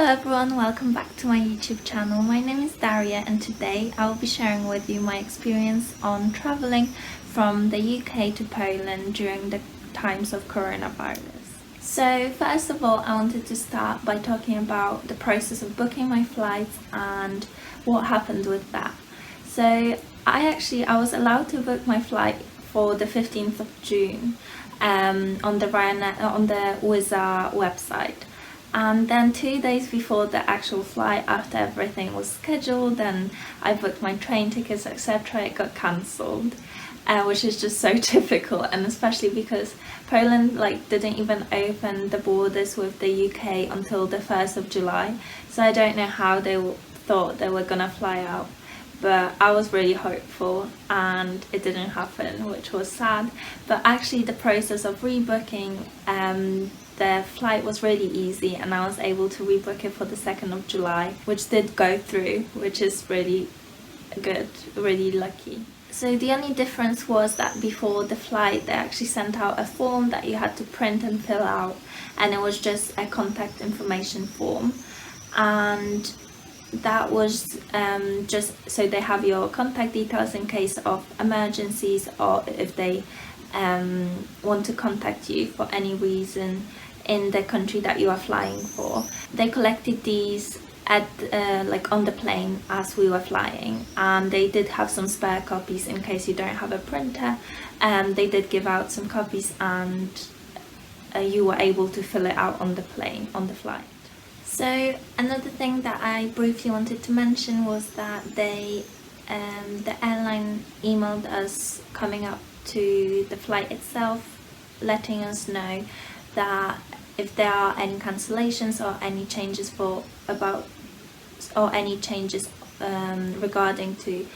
everyone, welcome back to my YouTube channel. My name is Daria and today I will be sharing with you my experience on traveling from the UK to Poland during the times of coronavirus. So first of all, I wanted to start by talking about the process of booking my flights and what happened with that. So I was allowed to book my flight for the 15th of June on the Wizz website. And then 2 days before the actual flight, after everything was scheduled and I booked my train tickets, etc., it got cancelled, which is just so typical, and especially because Poland didn't even open the borders with the UK until the 1st of July, so I don't know how they thought they were gonna fly out. But I was really hopeful and it didn't happen, which was sad. But actually the process of rebooking the flight was really easy and I was able to rebook it for the 2nd of July, which did go through, which is really good, really lucky. So the only difference was that before the flight they actually sent out a form that you had to print and fill out, and it was just a contact information form, and that was just so they have your contact details in case of emergencies or if they want to contact you for any reason in the country that you are flying for. They collected these at on the plane as we were flying, and they did have some spare copies in case you don't have a printer. They did give out some copies and you were able to fill it out on the plane, on the flight. So another thing that I briefly wanted to mention was that the airline emailed us coming up to the flight itself, letting us know that if there are any cancellations or any changes regarding to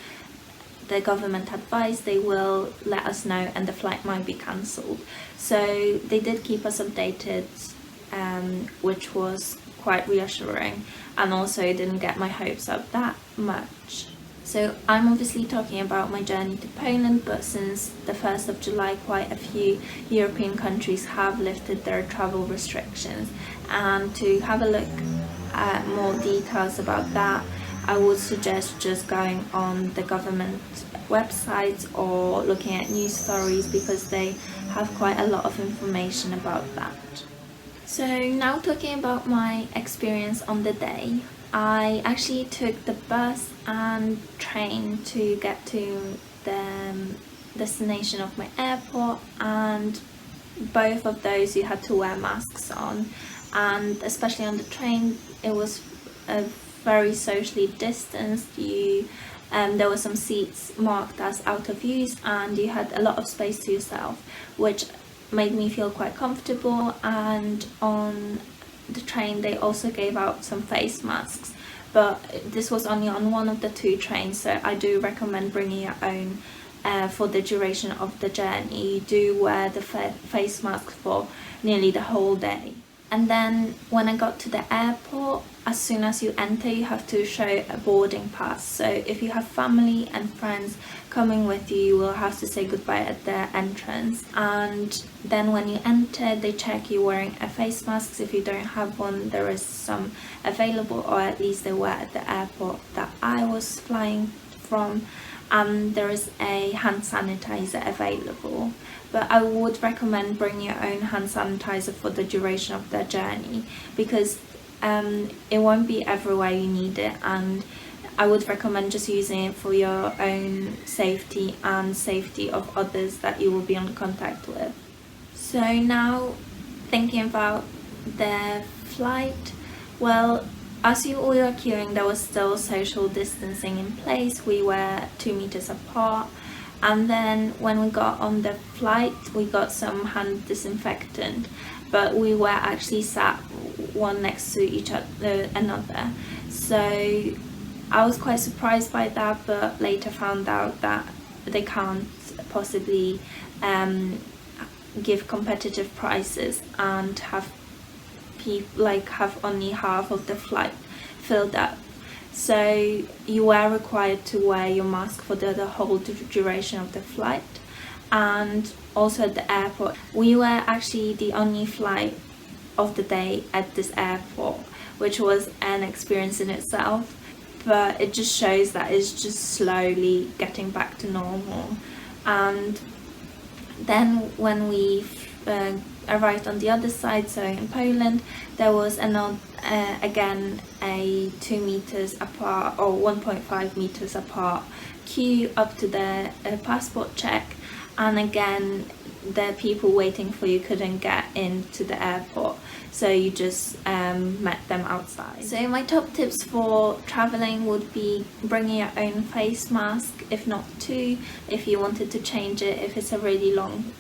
the government advice, they will let us know and the flight might be cancelled. So they did keep us updated, which was quite reassuring, and also didn't get my hopes up that much. So I'm obviously talking about my journey to Poland, but since the 1st of July quite a few European countries have lifted their travel restrictions, and to have a look at more details about that, I would suggest just going on the government websites or looking at news stories, because they have quite a lot of information about that. So now talking about my experience on the day, I actually took the bus and train to get to the destination of my airport, and both of those you had to wear masks on, and especially on the train it was very socially distanced. There were some seats marked as out of use and you had a lot of space to yourself, which made me feel quite comfortable. And on the train they also gave out some face masks, but this was only on one of the 2 trains, so I do recommend bringing your own for the duration of the journey. You do wear the face mask for nearly the whole day. And then when I got to the airport, as soon as you enter you have to show a boarding pass. So if you have family and friends coming with you, you will have to say goodbye at the entrance. And then when you enter they check you wearing a face mask. If you don't have one, there is some available, or at least there were at the airport that I was flying from, and there is a hand sanitizer available. But I would recommend bringing your own hand sanitizer for the duration of the journey, because it won't be everywhere you need it, and I would recommend just using it for your own safety and safety of others that you will be in contact with. So now thinking about the flight, well, as we were queuing there was still social distancing in place. We were 2 meters apart. And then when we got on the flight we got some hand disinfectant, but we were actually sat one next to another, so I was quite surprised by that, but later found out that they can't possibly give competitive prices and have only half of the flight filled up. So you were required to wear your mask for the whole duration of the flight. And also at the airport, we were actually the only flight of the day at this airport, which was an experience in itself, but it just shows that it's just slowly getting back to normal. And then when we arrived on the other side, so in Poland, there was again a 2 meters apart or 1.5 meters apart queue up to the passport check, and again the people waiting for you couldn't get into the airport, so you just met them outside. So my top tips for traveling would be bringing your own face mask, if not two, if you wanted to change it. If it's a really long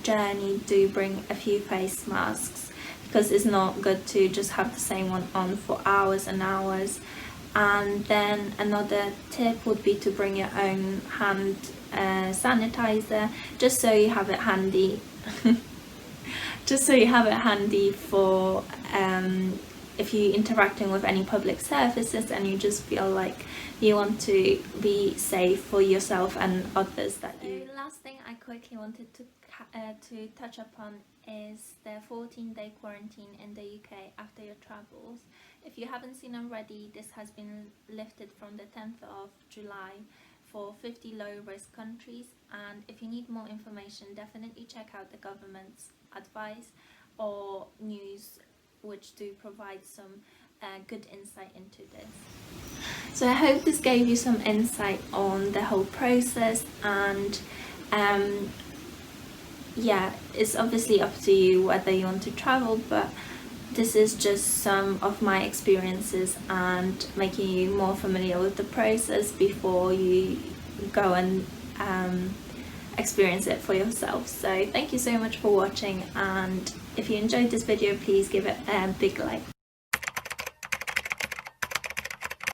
journey, do bring a few face masks, because it's not good to just have the same one on for hours and hours. And then another tip would be to bring your own hand sanitizer, just so you have it handy just so you have it handy for if you're interacting with any public services and you just feel like you want to be safe for yourself and others that you... The last thing I quickly wanted to touch upon is the 14-day quarantine in the UK after your travels. If you haven't seen already, this has been lifted from the 10th of July for 50 low-risk countries, and if you need more information, definitely check out the government's advice or news, which do provide some good insight into this. So I hope this gave you some insight on the whole process, and yeah, it's obviously up to you whether you want to travel, but this is just some of my experiences and making you more familiar with the process before you go and experience it for yourself. So thank you so much for watching, and if you enjoyed this video, please give it a big like.